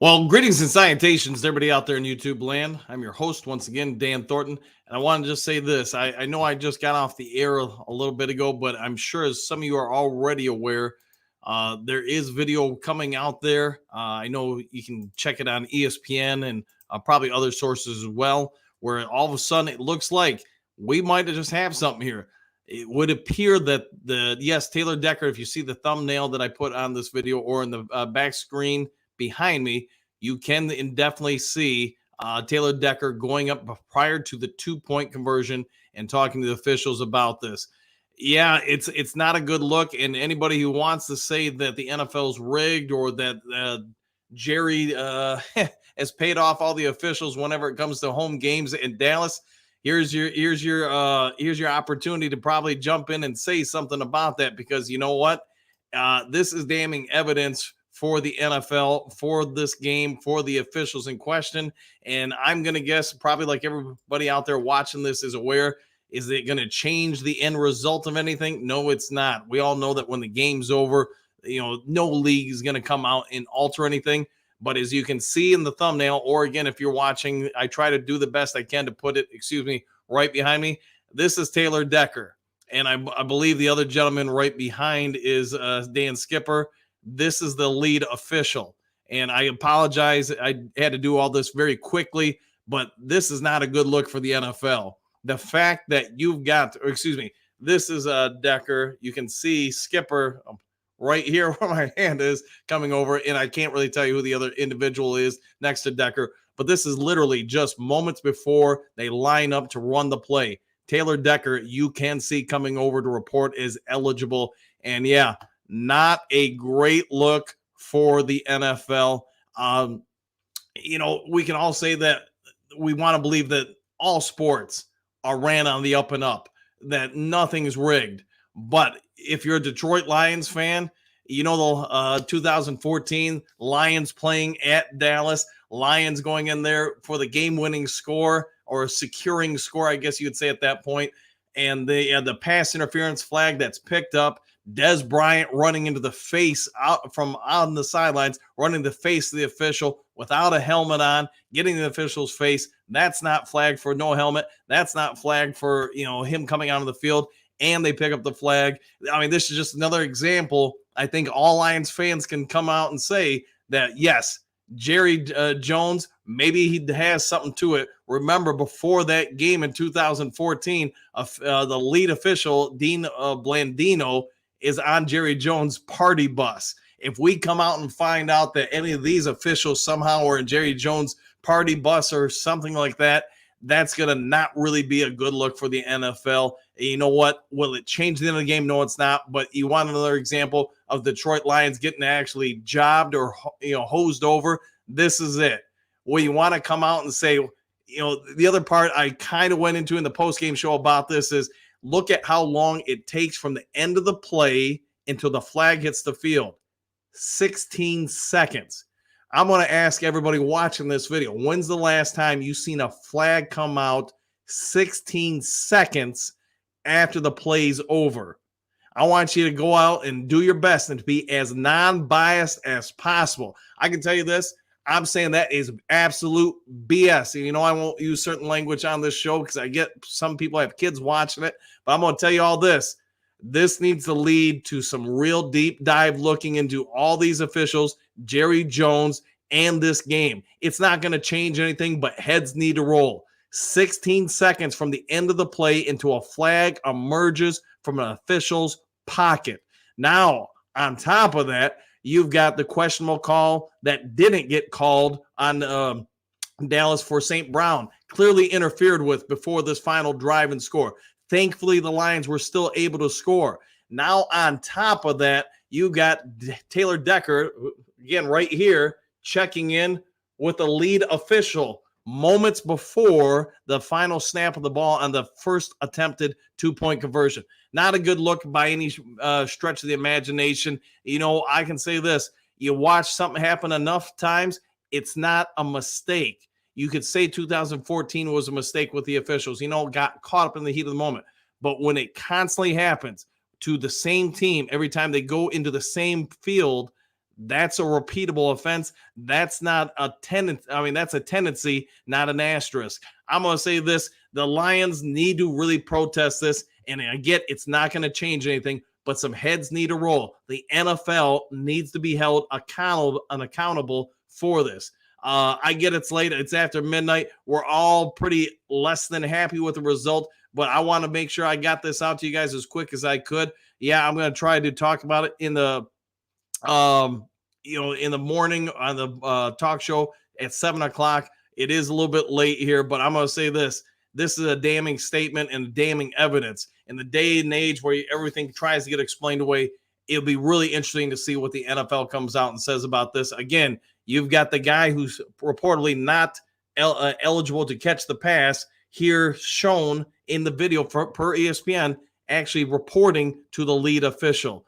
Well, greetings and salutations to everybody out there in YouTube land. I'm your host once again, Dan Thornton, and I want to just say this. I know I just got off the air a little bit ago, but I'm sure as some of you are already aware, there is video coming out there. I know you can check it on ESPN and probably other sources as well, where all of a sudden it looks like we might just have something here. It would appear that Taylor Decker, if you see the thumbnail that I put on this video or in the back screen behind me, you can definitely see Taylor Decker going up prior to the 2-point conversion and talking to the officials about this. Yeah, it's not a good look. And anybody who wants to say that the NFL's rigged or that Jerry has paid off all the officials whenever it comes to home games in Dallas, here's your opportunity to probably jump in and say something about that, because you know what? This is damning evidence for the NFL, for this game, for the officials in question. And I'm going to guess, probably like everybody out there watching this is aware, is it going to change the end result of anything? No, it's not. We all know that when the game's over, no league is going to come out and alter anything. But as you can see in the thumbnail, or again, if you're watching, I try to do the best I can to put it, right behind me. This is Taylor Decker. And I believe the other gentleman right behind is Dan Skipper. This is the lead official. And I apologize. I had to do all this very quickly, but this is not a good look for the NFL. The fact that you've got, this is Decker. You can see Skipper right here where my hand is coming over, and I can't really tell you who the other individual is next to Decker, but this is literally just moments before they line up to run the play. Taylor Decker, you can see coming over to report, is eligible. And yeah, not a great look for the NFL. We can all say that we want to believe that all sports are ran on the up and up, that nothing is rigged. But if you're a Detroit Lions fan, the 2014 Lions playing at Dallas, Lions going in there for the game-winning score, or a securing score, I guess you would say at that point. And the pass interference flag that's picked up, Des Bryant running into the face out on the sidelines, running the face of the official without a helmet on, getting the official's face. That's not flagged for no helmet. That's not flagged for, him coming out of the field, and they pick up the flag. I mean, this is just another example. I think all Lions fans can come out and say that, yes, Jerry Jones, maybe he has something to it. Remember, before that game in 2014, the lead official, Dean Blandino, is on Jerry Jones' party bus. If we come out and find out that any of these officials somehow are in Jerry Jones' party bus or something like that, that's going to not really be a good look for the NFL. And you know what? Will it change the end of the game? No, it's not. But you want another example of Detroit Lions getting actually jobbed or hosed over? This is it. Well, you want to come out and say, the other part I kind of went into in the post-game show about this is, look at how long it takes from the end of the play until the flag hits the field. 16 seconds. I'm going to ask everybody watching this video, when's the last time you seen a flag come out 16 seconds after the play's over? I want you to go out and do your best and to be as non-biased as possible. I can tell you this. I'm saying that is absolute BS. And I won't use certain language on this show because I get some people have kids watching it. But I'm going to tell you all this. This needs to lead to some real deep dive looking into all these officials, Jerry Jones, and this game. It's not going to change anything, but heads need to roll. 16 seconds from the end of the play until a flag emerges from an official's pocket. Now, on top of that, you've got the questionable call that didn't get called on Dallas for St. Brown, clearly interfered with before this final drive and score. Thankfully, the Lions were still able to score. Now, on top of that, you got Taylor Decker, again, right here, checking in with the lead official moments before the final snap of the ball on the first attempted 2-point conversion. Not a good look by any stretch of the imagination. I can say this. You watch something happen enough times, it's not a mistake. You could say 2014 was a mistake with the officials, got caught up in the heat of the moment. But when it constantly happens to the same team every time they go into the same field, That's a repeatable offense. That's not a tendency. I mean, that's a tendency, not an asterisk. I'm going to say this. The Lions need to really protest this. And I get it's not going to change anything, but some heads need to roll. The NFL needs to be held accountable for this. I get it's late. It's after midnight. We're all pretty less than happy with the result, but I want to make sure I got this out to you guys as quick as I could. Yeah, I'm going to try to talk about it in the in the morning on the talk show at 7 o'clock. It is a little bit late here, but I'm going to say this. This is a damning statement and damning evidence. In the day and age where everything tries to get explained away, it'll be really interesting to see what the NFL comes out and says about this. Again, you've got the guy who's reportedly not eligible to catch the pass here shown in the video per ESPN, actually reporting to the lead official.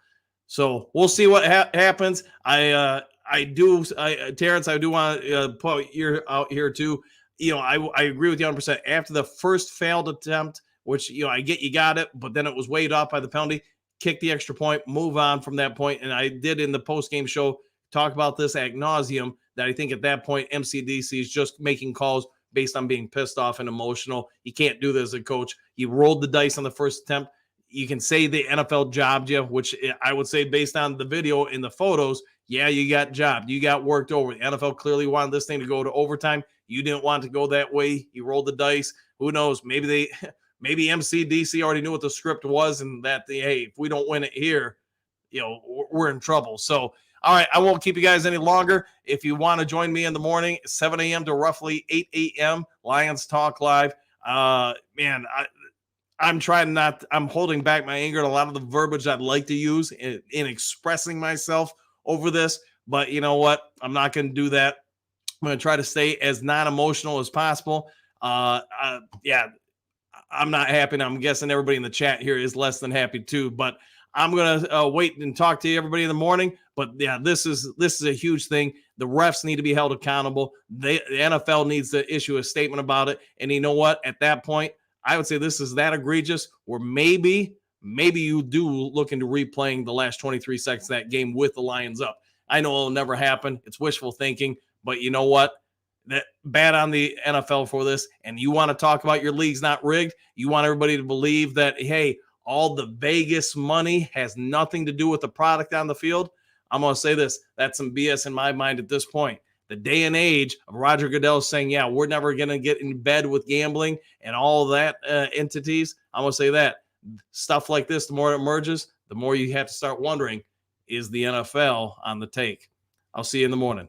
So we'll see what happens. Terrence, I do want to put you out here too. I agree with you 100%. After the first failed attempt, which, I get you got it, but then it was weighed off by the penalty, kick the extra point, move on from that point. And I did in the post-game show talk about this ad nauseum, that I think at that point, MCDC is just making calls based on being pissed off and emotional. You can't do this as a coach. You rolled the dice on the first attempt. You can say the NFL jobbed you, which I would say based on the video and the photos, yeah, you got jobbed. You got worked over. The NFL clearly wanted this thing to go to overtime. You didn't want to go that way. You rolled the dice. Who knows? Maybe MCDC already knew what the script was, and that hey, if we don't win it here, we're in trouble. So, all right, I won't keep you guys any longer. If you want to join me in the morning, 7 a.m. to roughly 8 a.m., Lions Talk Live. I'm holding back my anger at a lot of the verbiage I'd like to use in expressing myself over this. But you know what? I'm not going to do that. I'm going to try to stay as non-emotional as possible. I'm not happy. And I'm guessing everybody in the chat here is less than happy too. But I'm going to wait and talk to everybody in the morning. But yeah, this is a huge thing. The refs need to be held accountable. The NFL needs to issue a statement about it. And you know what? At that point, I would say this is that egregious where maybe you do look into replaying the last 23 seconds of that game with the Lions up. I know it'll never happen. It's wishful thinking, but you know what? That bad on the NFL for this. And you want to talk about your league's not rigged. You want everybody to believe that, hey, all the Vegas money has nothing to do with the product on the field. I'm going to say this. That's some BS in my mind at this point. The day and age of Roger Goodell saying, yeah, we're never going to get in bed with gambling and all that entities. I'm going to say that stuff like this, the more it emerges, the more you have to start wondering, is the NFL on the take? I'll see you in the morning.